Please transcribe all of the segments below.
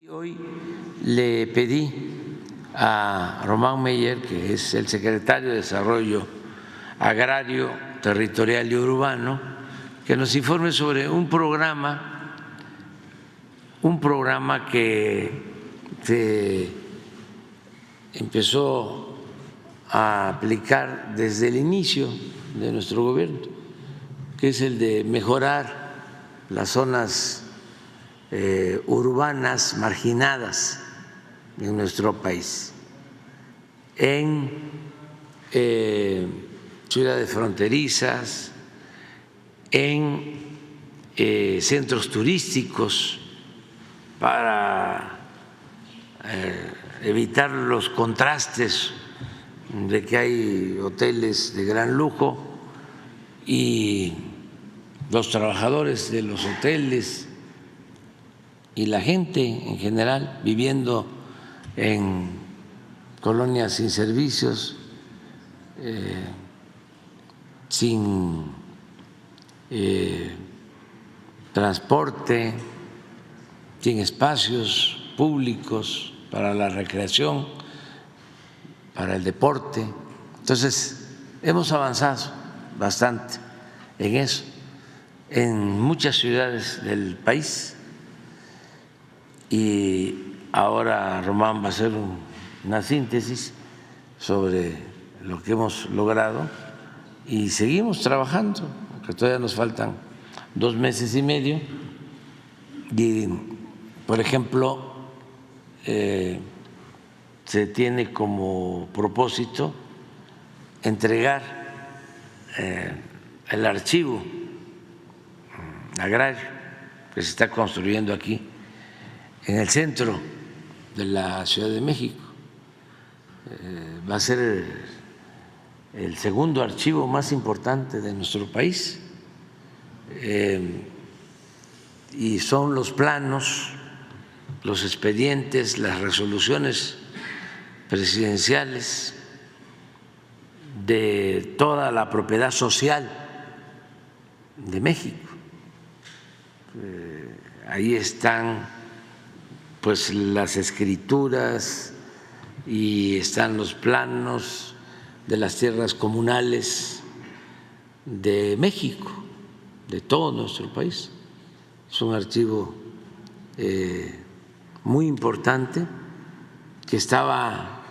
Hoy le pedí a Román Meyer, que es el secretario de Desarrollo Agrario, Territorial y Urbano, que nos informe sobre un programa que se empezó a aplicar desde el inicio de nuestro gobierno, que es el de mejorar las zonas urbanas marginadas en nuestro país, en ciudades fronterizas, en centros turísticos, para evitar los contrastes de que hay hoteles de gran lujo y los trabajadores de los hoteles y la gente en general viviendo en colonias sin servicios, sin transporte, sin espacios públicos para la recreación, para el deporte. Entonces, hemos avanzado bastante en eso, en muchas ciudades del país. Y ahora Román va a hacer una síntesis sobre lo que hemos logrado y seguimos trabajando, porque todavía nos faltan 2 meses y medio. Y, por ejemplo, se tiene como propósito entregar el archivo agrario que se está construyendo aquí en el centro de la Ciudad de México. Va a ser el segundo archivo más importante de nuestro país, y son los planos, los expedientes, las resoluciones presidenciales de toda la propiedad social de México. Ahí están pues las escrituras y están los planos de las tierras comunales de México, de todo nuestro país. Es un archivo muy importante que estaba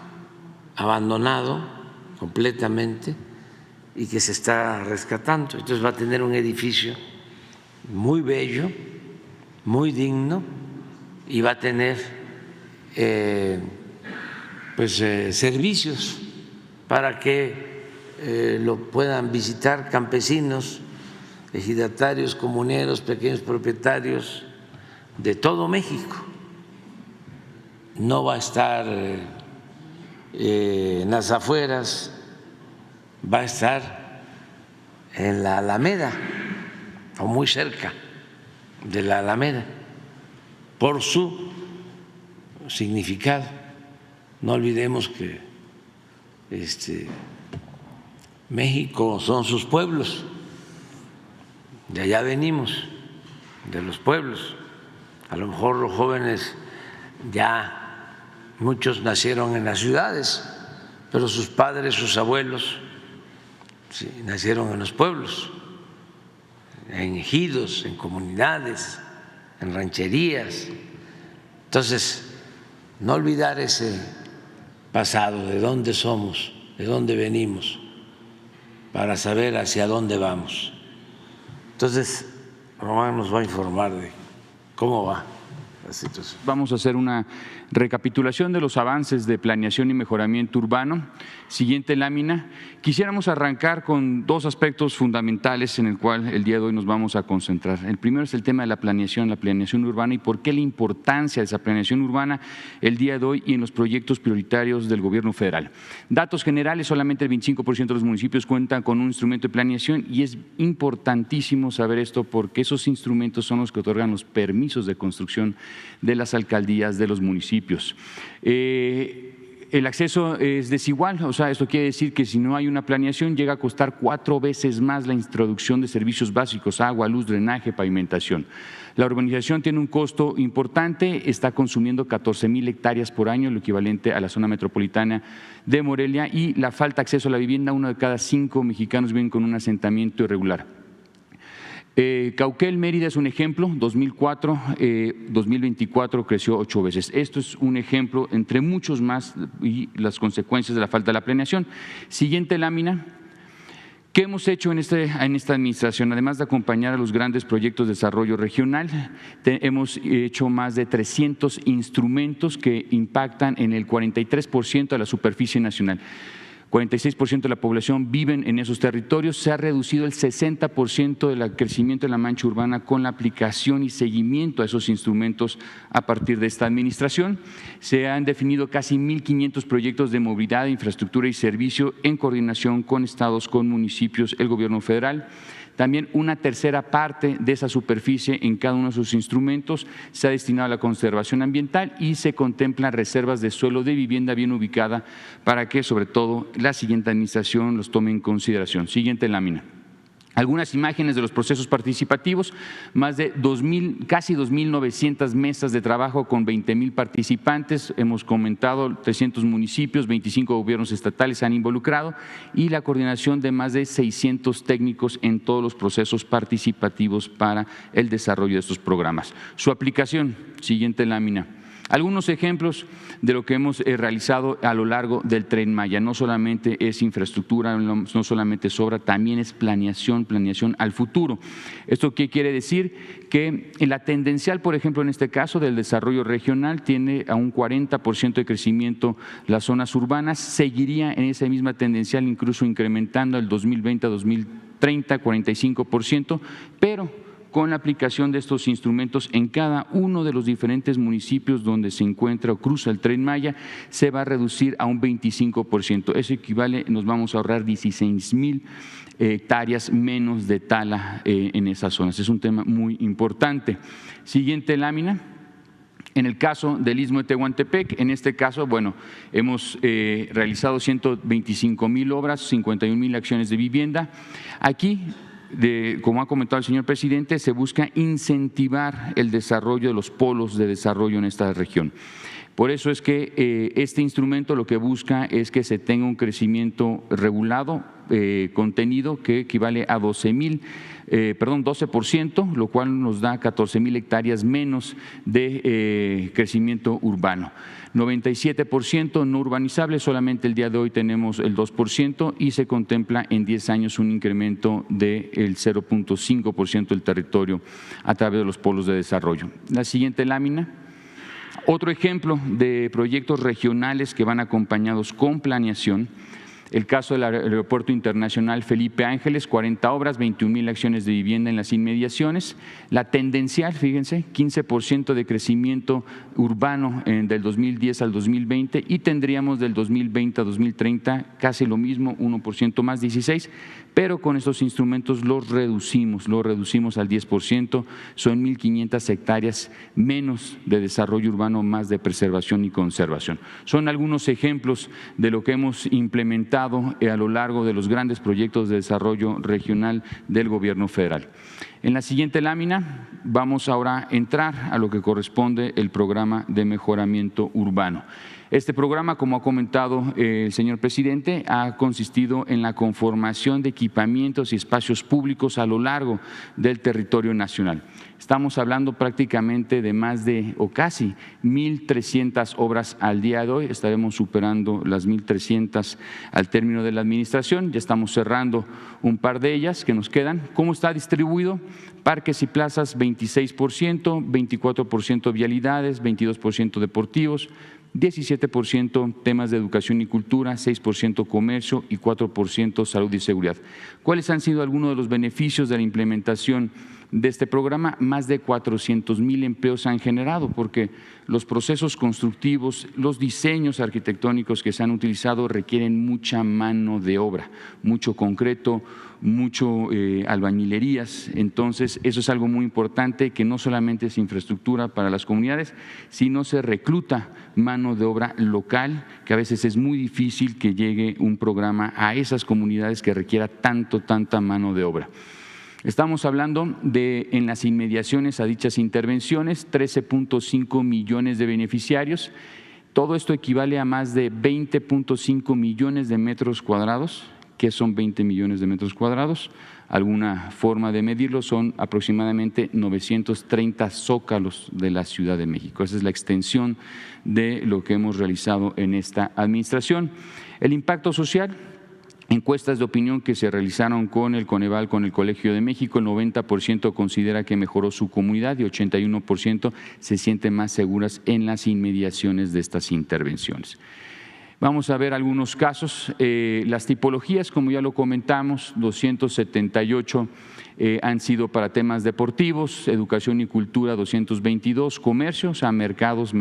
abandonado completamente y que se está rescatando. Entonces va a tener un edificio muy bello, muy digno, y va a tener servicios para que lo puedan visitar campesinos, ejidatarios, comuneros, pequeños propietarios de todo México. No va a estar en las afueras, va a estar en la Alameda o muy cerca de la Alameda, por su significado. No olvidemos que México son sus pueblos, de allá venimos, de los pueblos. A lo mejor los jóvenes ya muchos nacieron en las ciudades, pero sus padres, sus abuelos nacieron en los pueblos, en ejidos, en comunidades, en rancherías. Entonces, no olvidar ese pasado, de dónde somos, de dónde venimos, para saber hacia dónde vamos. Entonces, Román nos va a informar de cómo va la situación. Vamos a hacer una recapitulación de los avances de planeación y mejoramiento urbano. Siguiente lámina. Quisiéramos arrancar con 2 aspectos fundamentales en el cual el día de hoy nos vamos a concentrar. El primero es el tema de la planeación urbana y por qué la importancia de esa planeación urbana el día de hoy y en los proyectos prioritarios del gobierno federal. Datos generales, solamente el 25% de los municipios cuentan con un instrumento de planeación y es importantísimo saber esto porque esos instrumentos son los que otorgan los permisos de construcción de las alcaldías de los municipios. El acceso es desigual, o sea, esto quiere decir que si no hay una planeación llega a costar 4 veces más la introducción de servicios básicos, agua, luz, drenaje, pavimentación. La urbanización tiene un costo importante, está consumiendo 14,000 hectáreas por año, lo equivalente a la zona metropolitana de Morelia, y la falta de acceso a la vivienda, 1 de cada 5 mexicanos viven con un asentamiento irregular. Cauquel, Mérida es un ejemplo, 2004, 2024 creció 8 veces. Esto es un ejemplo entre muchos más y las consecuencias de la falta de la planeación. Siguiente lámina. ¿Qué hemos hecho en esta administración? Además de acompañar a los grandes proyectos de desarrollo regional, hemos hecho más de 300 instrumentos que impactan en el 43% de la superficie nacional. 46% de la población viven en esos territorios. Se ha reducido el 60% del crecimiento de la mancha urbana con la aplicación y seguimiento a esos instrumentos a partir de esta administración. Se han definido casi 1,500 proyectos de movilidad, infraestructura y servicio en coordinación con estados, con municipios, el gobierno federal. También una tercera parte de esa superficie en cada uno de sus instrumentos se ha destinado a la conservación ambiental y se contemplan reservas de suelo de vivienda bien ubicada para que, sobre todo, la siguiente administración los tome en consideración. Siguiente lámina. Algunas imágenes de los procesos participativos, más de casi 2,900 mesas de trabajo con 20,000 participantes, hemos comentado 300 municipios, 25 gobiernos estatales se han involucrado y la coordinación de más de 600 técnicos en todos los procesos participativos para el desarrollo de estos programas. Su aplicación, siguiente lámina. Algunos ejemplos de lo que hemos realizado a lo largo del Tren Maya. No solamente es infraestructura, no solamente es obra, también es planeación al futuro. ¿Esto qué quiere decir? Que la tendencial, por ejemplo, en este caso del desarrollo regional, tiene a un 40% de crecimiento las zonas urbanas, seguiría en esa misma tendencial, incluso incrementando el 2020 a 2030, 45%, pero con la aplicación de estos instrumentos en cada uno de los diferentes municipios donde se encuentra o cruza el Tren Maya, se va a reducir a un 25%. Eso equivale, nos vamos a ahorrar 16,000 hectáreas menos de tala en esas zonas. Es un tema muy importante. Siguiente lámina. En el caso del Istmo de Tehuantepec, en este caso, bueno, hemos realizado 125,000 obras, 51,000 acciones de vivienda. Aquí, como ha comentado el señor presidente, se busca incentivar el desarrollo de los polos de desarrollo en esta región. Por eso es que este instrumento lo que busca es que se tenga un crecimiento regulado, contenido, que equivale a 12%, lo cual nos da 14,000 hectáreas menos de crecimiento urbano. 97% no urbanizable, solamente el día de hoy tenemos el 2% y se contempla en 10 años un incremento del 0,5% del territorio a través de los polos de desarrollo. La siguiente lámina. Otro ejemplo de proyectos regionales que van acompañados con planeación. El caso del Aeropuerto Internacional Felipe Ángeles, 40 obras, 21,000 acciones de vivienda en las inmediaciones. La tendencial, fíjense, 15% de crecimiento urbano del 2010 al 2020 y tendríamos del 2020 a 2030 casi lo mismo, 1% más, 16%, pero con estos instrumentos los reducimos al 10%, son 1,500 hectáreas menos de desarrollo urbano, más de preservación y conservación. Son algunos ejemplos de lo que hemos implementado a lo largo de los grandes proyectos de desarrollo regional del gobierno federal. En la siguiente lámina vamos ahora a entrar a lo que corresponde el programa de mejoramiento urbano. Este programa, como ha comentado el señor presidente, ha consistido en la conformación de equipamientos y espacios públicos a lo largo del territorio nacional. Estamos hablando prácticamente de más de o casi 1,300 obras al día de hoy. Estaremos superando las 1,300 al término de la administración. Ya estamos cerrando un par de ellas que nos quedan. ¿Cómo está distribuido? Parques y plazas 26%, 24% vialidades, 22% deportivos, 17% temas de educación y cultura, 6% comercio y 4% salud y seguridad. ¿Cuáles han sido algunos de los beneficios de la implementación de este programa? Más de 400,000 empleos se han generado porque los procesos constructivos, los diseños arquitectónicos que se han utilizado requieren mucha mano de obra, mucho concreto, mucho albañilerías. Entonces, eso es algo muy importante, que no solamente es infraestructura para las comunidades, sino se recluta mano de obra local, que a veces es muy difícil que llegue un programa a esas comunidades que requiera tanta mano de obra. Estamos hablando de, en las inmediaciones a dichas intervenciones, 13.5 millones de beneficiarios. Todo esto equivale a más de 20.5 millones de metros cuadrados. ¿Qué son 20 millones de metros cuadrados? Alguna forma de medirlo, son aproximadamente 930 zócalos de la Ciudad de México. Esa es la extensión de lo que hemos realizado en esta administración. El impacto social. Encuestas de opinión que se realizaron con el Coneval, con el Colegio de México, el 90% considera que mejoró su comunidad y 81% se sienten más seguras en las inmediaciones de estas intervenciones. Vamos a ver algunos casos. Las tipologías, como ya lo comentamos, 278 han sido para temas deportivos, educación y cultura 222, comercio, o sea, mercados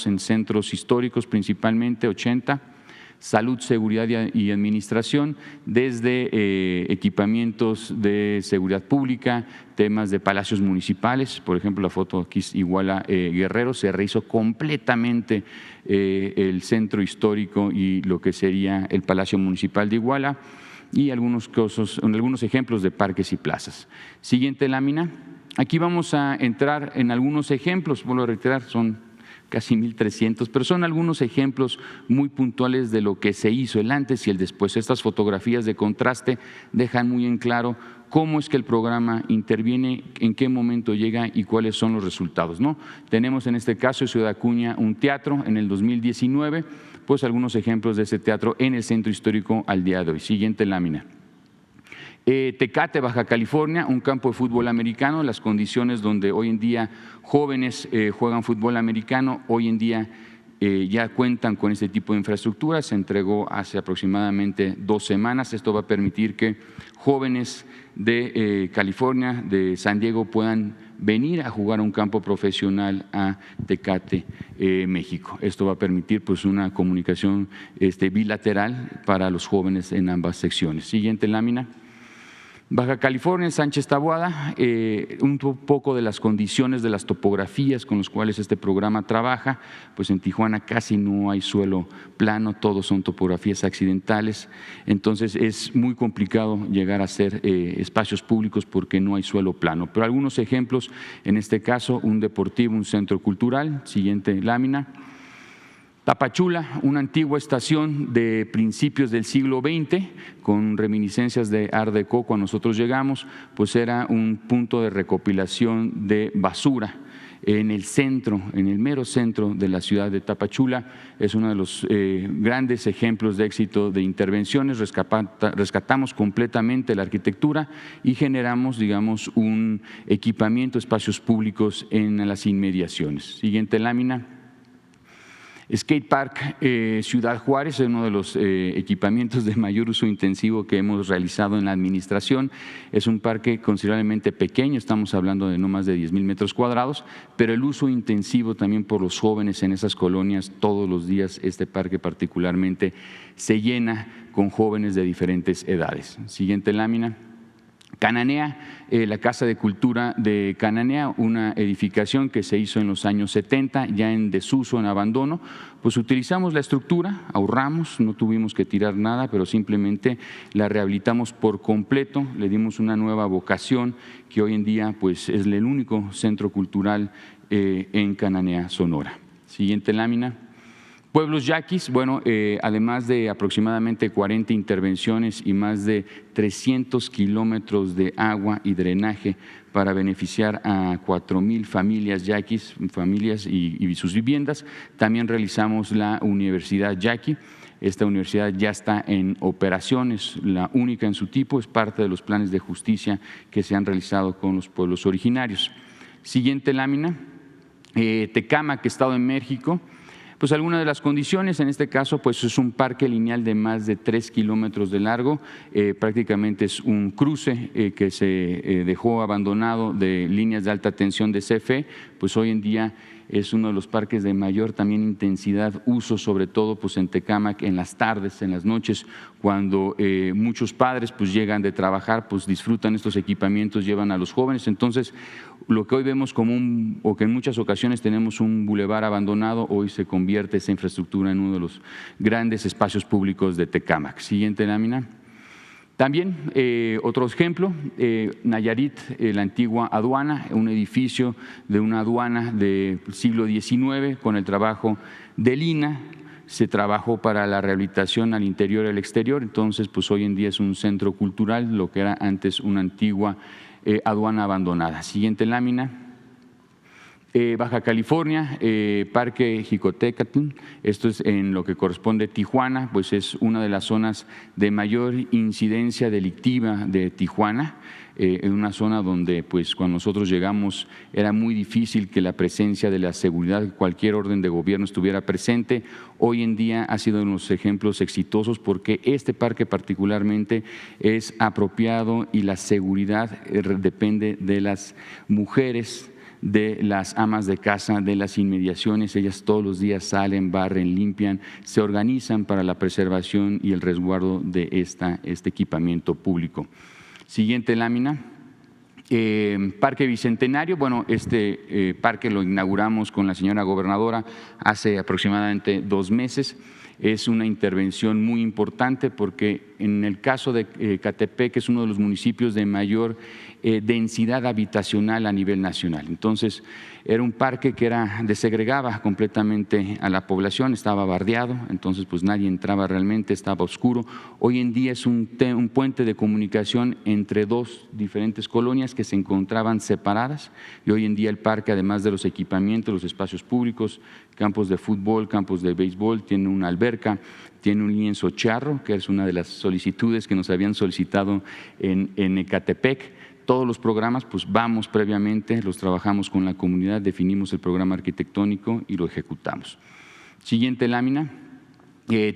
en centros históricos principalmente 80, salud, seguridad y administración, desde equipamientos de seguridad pública, temas de palacios municipales, por ejemplo, la foto aquí es Iguala Guerrero, se rehizo completamente el centro histórico y lo que sería el Palacio Municipal de Iguala, y algunos ejemplos de parques y plazas. Siguiente lámina. Aquí vamos a entrar en algunos ejemplos, vuelvo a reiterar, son casi 1,300, pero son algunos ejemplos muy puntuales de lo que se hizo, el antes y el después. Estas fotografías de contraste dejan muy en claro cómo es que el programa interviene, en qué momento llega y cuáles son los resultados, ¿no? Tenemos en este caso en Ciudad Acuña un teatro en el 2019, pues algunos ejemplos de ese teatro en el centro histórico al día de hoy. Siguiente lámina. Tecate, Baja California, un campo de fútbol americano, las condiciones donde hoy en día jóvenes juegan fútbol americano, hoy en día ya cuentan con este tipo de infraestructura, se entregó hace aproximadamente 2 semanas. Esto va a permitir que jóvenes de California, de San Diego, puedan venir a jugar a un campo profesional a Tecate, México. Esto va a permitir pues una comunicación bilateral para los jóvenes en ambas secciones. Siguiente lámina. Baja California, Sánchez Taboada, un poco de las condiciones de las topografías con las cuales este programa trabaja, pues en Tijuana casi no hay suelo plano, todos son topografías accidentales, entonces es muy complicado llegar a hacer espacios públicos porque no hay suelo plano. Pero algunos ejemplos, en este caso, un deportivo, un centro cultural. Siguiente lámina. Tapachula, una antigua estación de principios del siglo XX, con reminiscencias de Art Deco. Cuando nosotros llegamos, pues era un punto de recopilación de basura en el centro, en el mero centro de la ciudad de Tapachula. Es uno de los grandes ejemplos de éxito de intervenciones. Rescatamos completamente la arquitectura y generamos, digamos, un equipamiento, espacios públicos en las inmediaciones. Siguiente lámina. Skate Park Ciudad Juárez es uno de los equipamientos de mayor uso intensivo que hemos realizado en la administración. Es un parque considerablemente pequeño, estamos hablando de no más de 10,000 metros cuadrados, pero el uso intensivo también por los jóvenes en esas colonias. Todos los días este parque particularmente se llena con jóvenes de diferentes edades. Siguiente lámina. Cananea, la Casa de Cultura de Cananea, una edificación que se hizo en los años 70, ya en desuso, en abandono. Pues utilizamos la estructura, ahorramos, no tuvimos que tirar nada, pero simplemente la rehabilitamos por completo, le dimos una nueva vocación que hoy en día pues es el único centro cultural en Cananea, Sonora. Siguiente lámina. Pueblos yaquis, bueno, además de aproximadamente 40 intervenciones y más de 300 kilómetros de agua y drenaje para beneficiar a 4,000 familias yaquis, familias y sus viviendas, también realizamos la Universidad Yaqui. Esta universidad ya está en operaciones, la única en su tipo, es parte de los planes de justicia que se han realizado con los pueblos originarios. Siguiente lámina. Tecámac, Estado de México. Pues algunas de las condiciones, en este caso, pues es un parque lineal de más de 3 kilómetros de largo, prácticamente es un cruce que se dejó abandonado de líneas de alta tensión de CFE, pues hoy en día es uno de los parques de mayor también intensidad, uso sobre todo pues en Tecámac en las tardes, en las noches, cuando muchos padres pues llegan de trabajar, pues disfrutan estos equipamientos, llevan a los jóvenes. Entonces, lo que hoy vemos como o que en muchas ocasiones tenemos un bulevar abandonado, hoy se convierte esa infraestructura en uno de los grandes espacios públicos de Tecámac. Siguiente lámina. También otro ejemplo, Nayarit, la antigua aduana, un edificio de una aduana del siglo XIX con el trabajo del INAH. Se trabajó para la rehabilitación al interior y al exterior, entonces pues hoy en día es un centro cultural, lo que era antes una antigua aduana abandonada. Siguiente lámina. Baja California, Parque Jicotecatl, esto es en lo que corresponde a Tijuana, pues es una de las zonas de mayor incidencia delictiva de Tijuana, en una zona donde pues cuando nosotros llegamos era muy difícil que la presencia de la seguridad de cualquier orden de gobierno estuviera presente. Hoy en día ha sido uno de los ejemplos exitosos porque este parque particularmente es apropiado y la seguridad depende de las mujeres, de las amas de casa, de las inmediaciones. Ellas todos los días salen, barren, limpian, se organizan para la preservación y el resguardo de este equipamiento público. Siguiente lámina. Parque Bicentenario, bueno, este parque lo inauguramos con la señora gobernadora hace aproximadamente 2 meses. Es una intervención muy importante porque en el caso de Ecatepec, que es uno de los municipios de mayor densidad habitacional a nivel nacional. Entonces, era un parque que desegregaba completamente a la población, estaba bardeado, entonces pues nadie entraba realmente, estaba oscuro. Hoy en día es un puente de comunicación entre 2 diferentes colonias que se encontraban separadas y hoy en día el parque, además de los equipamientos, los espacios públicos, campos de fútbol, campos de béisbol, tiene una alberca, tiene un lienzo charro, que es una de las solicitudes que nos habían solicitado en Ecatepec. Todos los programas, pues vamos previamente, los trabajamos con la comunidad, definimos el programa arquitectónico y lo ejecutamos. Siguiente lámina.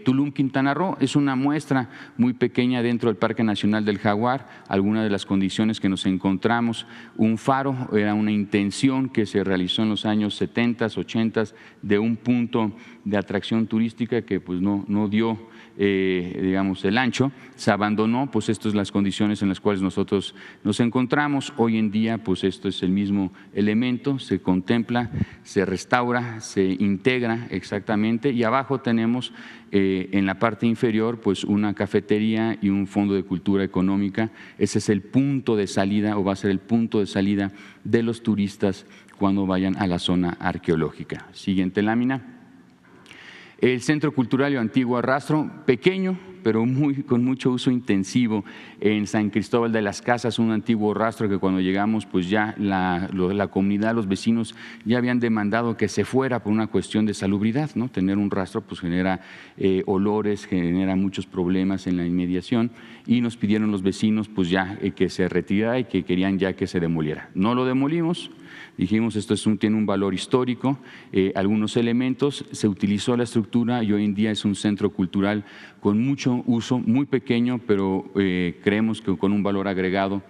Tulum, Quintana Roo, es una muestra muy pequeña dentro del Parque Nacional del Jaguar. Algunas de las condiciones que nos encontramos, un faro, era una intención que se realizó en los años 70, 80 de un punto de atracción turística que pues no dio digamos el ancho, se abandonó, pues estas son las condiciones en las cuales nosotros nos encontramos. Hoy en día pues esto es el mismo elemento, se contempla, se restaura, se integra exactamente y abajo tenemos en la parte inferior pues una cafetería y un fondo de cultura económica. Ese es el punto de salida o va a ser el punto de salida de los turistas cuando vayan a la zona arqueológica. Siguiente lámina. El Centro Cultural Antigua Rastro, pequeño, pero con mucho uso intensivo en San Cristóbal de las Casas, un antiguo rastro que cuando llegamos pues ya la comunidad, los vecinos ya habían demandado que se fuera por una cuestión de salubridad, ¿no? Tener un rastro pues genera olores, genera muchos problemas en la inmediación y nos pidieron los vecinos pues ya que se retirara y que querían ya que se demoliera. No lo demolimos. Dijimos, esto tiene un valor histórico, algunos elementos, se utilizó la estructura y hoy en día es un centro cultural con mucho uso, muy pequeño, pero creemos que con un valor agregado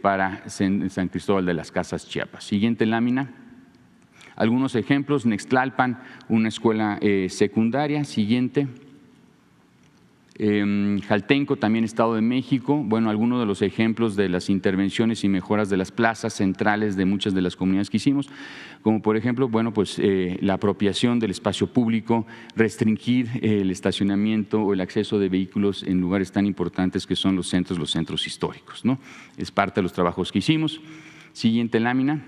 para San Cristóbal de las Casas, Chiapas. Siguiente lámina. Algunos ejemplos, Nextlalpan, una escuela secundaria. Siguiente. Jaltenco, también Estado de México, bueno, algunos de los ejemplos de las intervenciones y mejoras de las plazas centrales de muchas de las comunidades que hicimos, como por ejemplo, bueno, pues la apropiación del espacio público, restringir el estacionamiento o el acceso de vehículos en lugares tan importantes que son los centros históricos, ¿no? Es parte de los trabajos que hicimos. Siguiente lámina.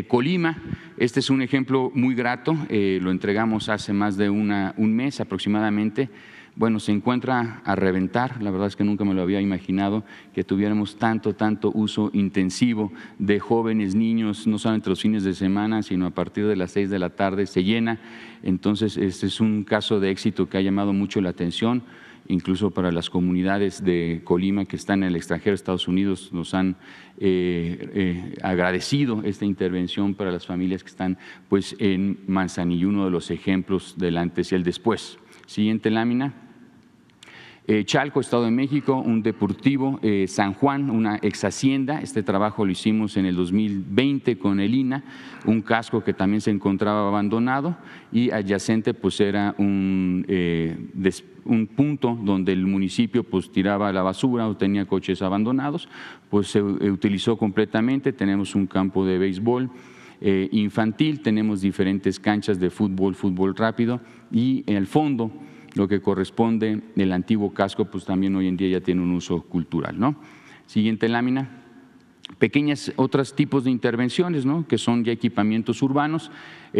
Colima, este es un ejemplo muy grato, lo entregamos hace más de un mes aproximadamente. Bueno, se encuentra a reventar, la verdad es que nunca me lo había imaginado que tuviéramos tanto uso intensivo de jóvenes, niños, no solamente los fines de semana, sino a partir de las 6 de la tarde se llena. Entonces, este es un caso de éxito que ha llamado mucho la atención, incluso para las comunidades de Colima que están en el extranjero, Estados Unidos, nos han agradecido esta intervención para las familias que están pues en Manzanillo, uno de los ejemplos del antes y el después. Siguiente lámina. Chalco, Estado de México, un deportivo, San Juan, una ex hacienda. Este trabajo lo hicimos en el 2020 con el INAH, un casco que también se encontraba abandonado y adyacente pues era un punto donde el municipio pues tiraba la basura o tenía coches abandonados, pues se utilizó completamente. Tenemos un campo de béisbol infantil, tenemos diferentes canchas de fútbol rápido y en el fondo lo que corresponde el antiguo casco, pues también hoy en día ya tiene un uso cultural, ¿no? Siguiente lámina. Pequeñas otros tipos de intervenciones, ¿no?, que son ya equipamientos urbanos.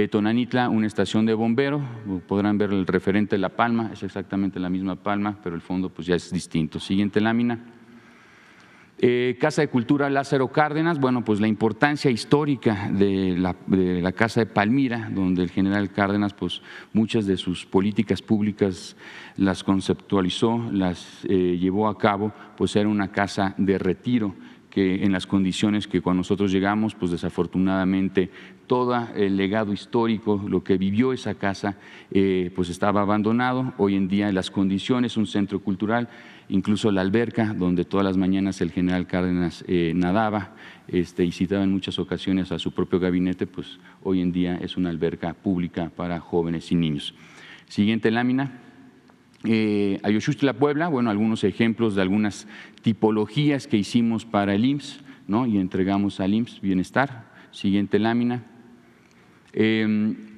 Tonanitla, una estación de bombero, podrán ver el referente de la palma, es exactamente la misma palma, pero el fondo pues ya es distinto. Siguiente lámina. Casa de Cultura Lázaro Cárdenas, bueno, pues la importancia histórica de la Casa de Palmira, donde el general Cárdenas pues muchas de sus políticas públicas las conceptualizó, las llevó a cabo, pues era una casa de retiro, que en las condiciones que cuando nosotros llegamos, pues desafortunadamente todo el legado histórico, lo que vivió esa casa, pues estaba abandonado. Hoy en día las condiciones, un centro cultural, incluso la alberca donde todas las mañanas el general Cárdenas nadaba y citaba en muchas ocasiones a su propio gabinete, pues hoy en día es una alberca pública para jóvenes y niños. Siguiente lámina. Ayoxuxtla, Puebla, bueno, algunos ejemplos de algunas tipologías que hicimos para el IMSS, ¿no?, y entregamos al IMSS Bienestar. Siguiente lámina.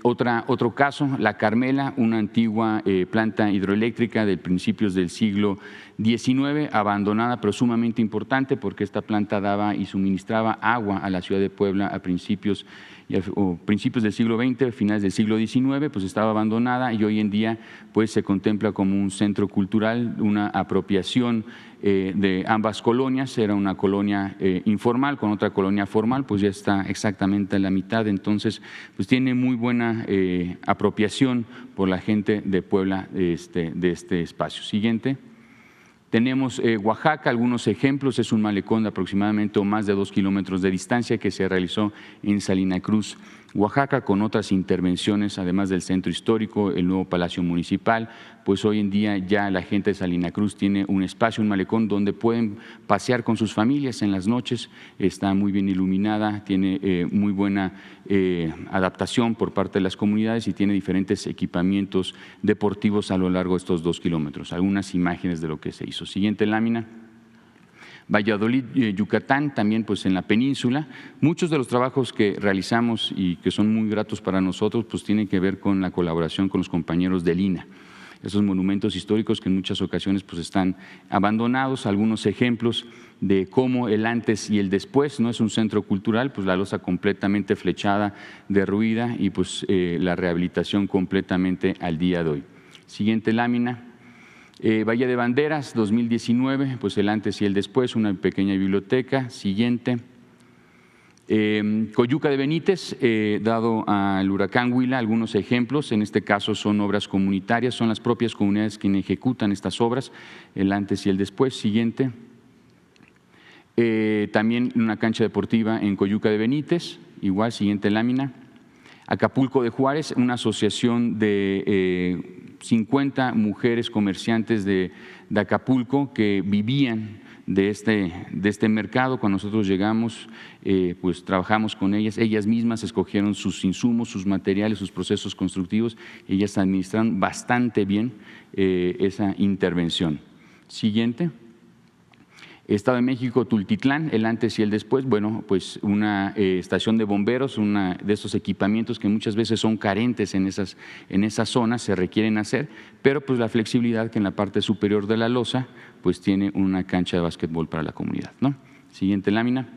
Otro caso, La Carmela, una antigua planta hidroeléctrica de principios del siglo XIX, abandonada pero sumamente importante porque esta planta daba y suministraba agua a la ciudad de Puebla a principios del siglo XX, finales del siglo XIX, pues estaba abandonada y hoy en día pues se contempla como un centro cultural, una apropiación de ambas colonias. Era una colonia informal con otra colonia formal, pues ya está exactamente a la mitad, entonces pues tiene muy buena apropiación por la gente de Puebla de este espacio. Siguiente. Tenemos Oaxaca, algunos ejemplos, es un malecón de aproximadamente o más de 2 kilómetros de distancia que se realizó en Salina Cruz, Oaxaca, con otras intervenciones, además del centro histórico, el nuevo Palacio Municipal, pues hoy en día ya la gente de Salina Cruz tiene un espacio, un malecón donde pueden pasear con sus familias en las noches, está muy bien iluminada, tiene muy buena adaptación por parte de las comunidades y tiene diferentes equipamientos deportivos a lo largo de estos 2 kilómetros. Algunas imágenes de lo que se hizo. Siguiente lámina. Valladolid, Yucatán, también pues en la península. Muchos de los trabajos que realizamos y que son muy gratos para nosotros pues tienen que ver con la colaboración con los compañeros del INAH. Esos monumentos históricos que en muchas ocasiones pues están abandonados, algunos ejemplos de cómo el antes y el después, no es un centro cultural, pues la losa completamente flechada, derruida y pues la rehabilitación completamente al día de hoy. Siguiente lámina. Bahía de Banderas, 2019, pues el antes y el después, una pequeña biblioteca. Siguiente. Coyuca de Benítez, dado al huracán Huila, algunos ejemplos, en este caso son obras comunitarias, son las propias comunidades quienes ejecutan estas obras, el antes y el después. Siguiente. También una cancha deportiva en Coyuca de Benítez, igual, siguiente lámina. Acapulco de Juárez, una asociación de 50 mujeres comerciantes de Acapulco que vivían de este mercado. Cuando nosotros llegamos, pues trabajamos con ellas mismas escogieron sus insumos, sus materiales, sus procesos constructivos, ellas administraron bastante bien esa intervención. Siguiente. Estado de México, Tultitlán, el antes y el después, bueno, pues una estación de bomberos, una de esos equipamientos que muchas veces son carentes en esas zonas, se requieren hacer, pero pues la flexibilidad que en la parte superior de la losa, pues tiene una cancha de básquetbol para la comunidad, ¿no? Siguiente lámina.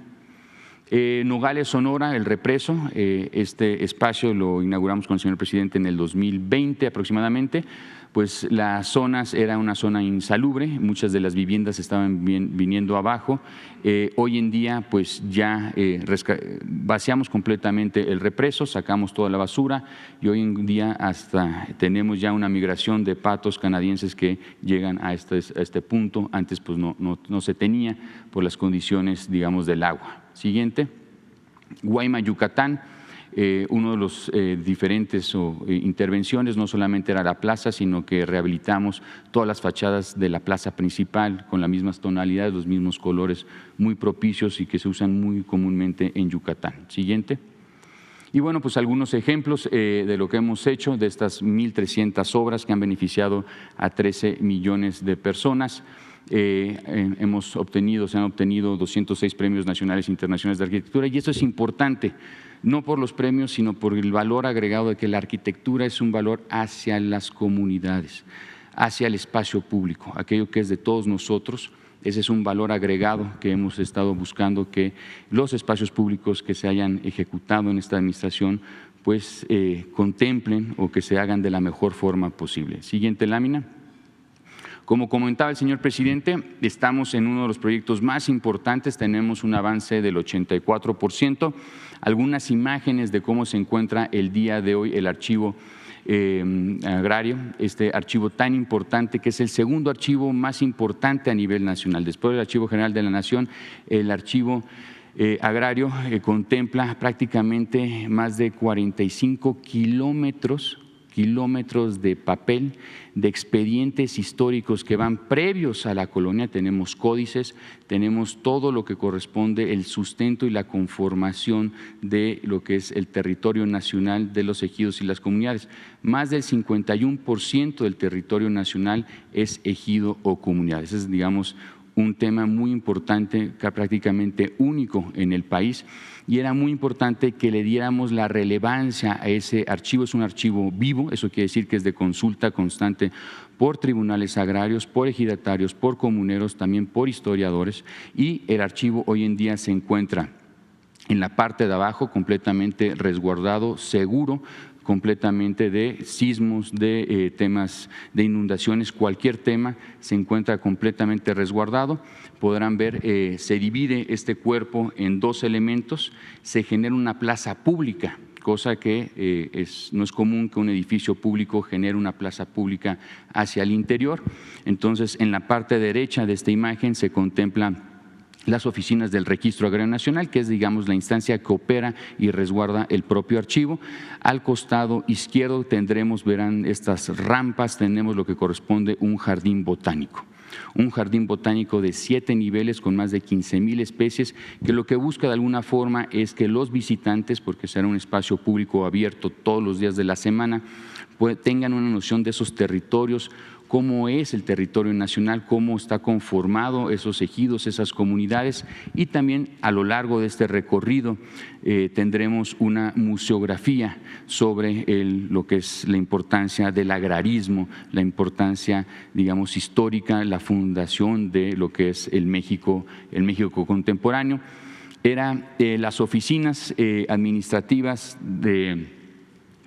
Nogales, Sonora, el Represo, este espacio lo inauguramos con el señor presidente en el 2020 aproximadamente. Pues las zonas, era una zona insalubre, muchas de las viviendas estaban viniendo abajo. Hoy en día pues ya vaciamos completamente el represo, sacamos toda la basura y hoy en día hasta tenemos ya una migración de patos canadienses que llegan a este punto. Antes pues no se tenía por las condiciones, digamos, del agua. Siguiente. Guaymas, Yucatán. Uno de los diferentes intervenciones no solamente era la plaza, sino que rehabilitamos todas las fachadas de la plaza principal con las mismas tonalidades, los mismos colores muy propicios y que se usan muy comúnmente en Yucatán. Siguiente. Y bueno, pues algunos ejemplos de lo que hemos hecho de estas 1,300 obras que han beneficiado a 13 millones de personas. Se han obtenido 206 premios nacionales e internacionales de arquitectura y eso es importante, no por los premios, sino por el valor agregado de que la arquitectura es un valor hacia las comunidades, hacia el espacio público, aquello que es de todos nosotros. Ese es un valor agregado que hemos estado buscando, que los espacios públicos que se hayan ejecutado en esta administración pues contemplen o que se hagan de la mejor forma posible. Siguiente lámina. Como comentaba el señor presidente, estamos en uno de los proyectos más importantes, tenemos un avance del 84%. Algunas imágenes de cómo se encuentra el día de hoy el archivo agrario, este archivo tan importante que es el segundo archivo más importante a nivel nacional. Después del Archivo General de la Nación, el archivo agrario contempla prácticamente más de 45 kilómetros de papel, de expedientes históricos que van previos a la colonia. Tenemos códices, tenemos todo lo que corresponde, el sustento y la conformación de lo que es el territorio nacional de los ejidos y las comunidades. Más del 51% del territorio nacional es ejido o comunidad. Ese es, digamos, un tema muy importante, prácticamente único en el país, y era muy importante que le diéramos la relevancia a ese archivo. Es un archivo vivo, eso quiere decir que es de consulta constante por tribunales agrarios, por ejidatarios, por comuneros, también por historiadores, y el archivo hoy en día se encuentra en la parte de abajo completamente resguardado, seguro, completamente de sismos, de temas de inundaciones, cualquier tema se encuentra completamente resguardado. Podrán ver, se divide este cuerpo en dos elementos, se genera una plaza pública, cosa que no es común que un edificio público genere una plaza pública hacia el interior. Entonces, en la parte derecha de esta imagen se contempla las oficinas del Registro Agrario Nacional, que es, digamos, la instancia que opera y resguarda el propio archivo. Al costado izquierdo verán estas rampas, tenemos lo que corresponde un jardín botánico. Un jardín botánico de 7 niveles con más de 15,000 especies, que lo que busca de alguna forma es que los visitantes, porque será un espacio público abierto todos los días de la semana, tengan una noción de esos territorios, cómo es el territorio nacional, cómo está conformado esos ejidos, esas comunidades, y también a lo largo de este recorrido tendremos una museografía sobre lo que es la importancia del agrarismo, la importancia, digamos, histórica, la fundación de lo que es el México contemporáneo. Las oficinas administrativas de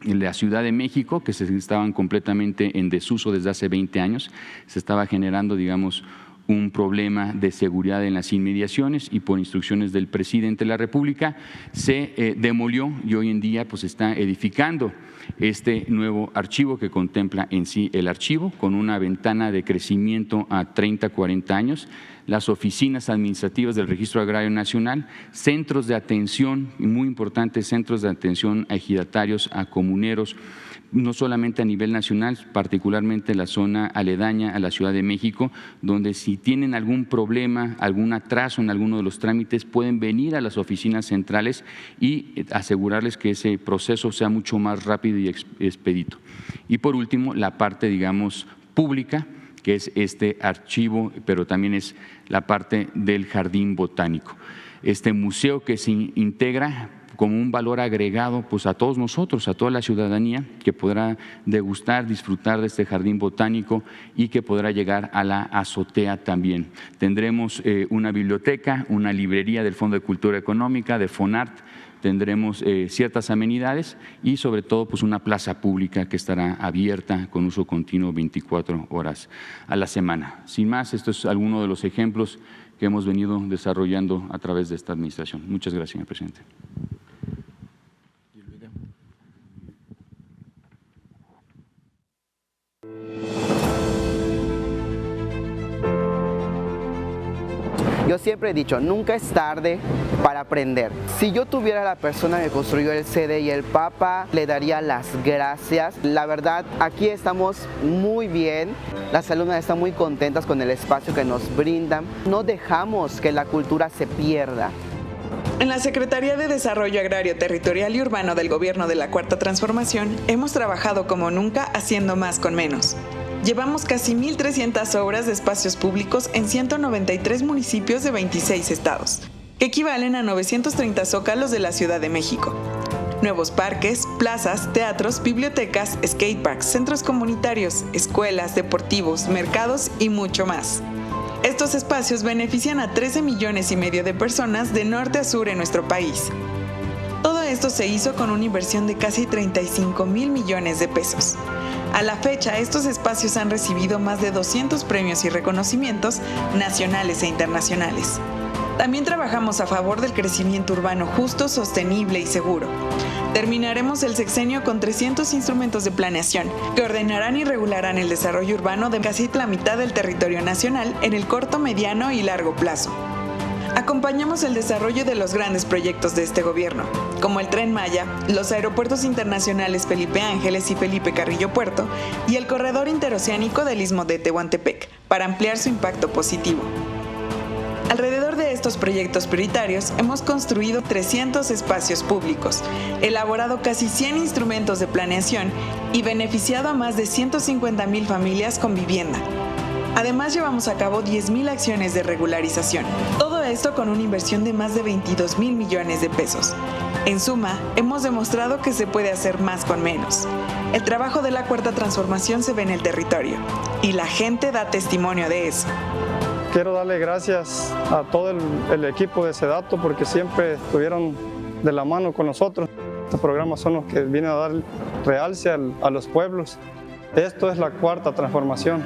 la Ciudad de México, que estaban completamente en desuso desde hace 20 años, se estaba generando, digamos, un problema de seguridad en las inmediaciones, y por instrucciones del presidente de la República se demolió, y hoy en día pues está edificando este nuevo archivo que contempla en sí el archivo con una ventana de crecimiento a 30, 40 años, las oficinas administrativas del Registro Agrario Nacional, centros de atención, muy importantes centros de atención a ejidatarios, a comuneros, no solamente a nivel nacional, particularmente en la zona aledaña a la Ciudad de México, donde si tienen algún problema, algún atraso en alguno de los trámites, pueden venir a las oficinas centrales y asegurarles que ese proceso sea mucho más rápido y expedito. Y por último, la parte, digamos, pública, que es este archivo, pero también es la parte del jardín botánico. Este museo que se integra como un valor agregado pues a todos nosotros, a toda la ciudadanía, que podrá degustar, disfrutar de este jardín botánico y que podrá llegar a la azotea también. Tendremos una biblioteca, una librería del Fondo de Cultura Económica, de FONART, tendremos ciertas amenidades y sobre todo pues una plaza pública que estará abierta con uso continuo 24 horas a la semana. Sin más, esto es alguno de los ejemplos que hemos venido desarrollando a través de esta administración. Muchas gracias, señor presidente. Yo siempre he dicho, nunca es tarde para aprender. Si yo tuviera la persona que construyó el CD y el Papa, le daría las gracias. La verdad, aquí estamos muy bien. Las alumnas están muy contentas con el espacio que nos brindan. No dejamos que la cultura se pierda. En la Secretaría de Desarrollo Agrario, Territorial y Urbano del Gobierno de la Cuarta Transformación, hemos trabajado como nunca haciendo más con menos. Llevamos casi 1,300 obras de espacios públicos en 193 municipios de 26 estados, que equivalen a 930 zócalos de la Ciudad de México. nuevos parques, plazas, teatros, bibliotecas, skateparks, centros comunitarios, escuelas, deportivos, mercados y mucho más. Estos espacios benefician a 13,5 millones de personas de norte a sur en nuestro país. Todo esto se hizo con una inversión de casi 35,000 millones de pesos. A la fecha, estos espacios han recibido más de 200 premios y reconocimientos nacionales e internacionales. También trabajamos a favor del crecimiento urbano justo, sostenible y seguro. Terminaremos el sexenio con 300 instrumentos de planeación que ordenarán y regularán el desarrollo urbano de casi la mitad del territorio nacional en el corto, mediano y largo plazo. Acompañamos el desarrollo de los grandes proyectos de este gobierno, como el Tren Maya, los aeropuertos internacionales Felipe Ángeles y Felipe Carrillo Puerto y el corredor interoceánico del Istmo de Tehuantepec, para ampliar su impacto positivo. Alrededor de estos proyectos prioritarios hemos construido 300 espacios públicos, elaborado casi 100 instrumentos de planeación y beneficiado a más de 150,000 familias con vivienda. Además, llevamos a cabo 10,000 acciones de regularización. Todo esto con una inversión de más de 22,000 millones de pesos. En suma, hemos demostrado que se puede hacer más con menos. El trabajo de la Cuarta Transformación se ve en el territorio y la gente da testimonio de eso. Quiero darle gracias a todo el equipo de SEDATU porque siempre estuvieron de la mano con nosotros. Estos programas son los que vienen a dar realce a los pueblos. Esto es la Cuarta Transformación.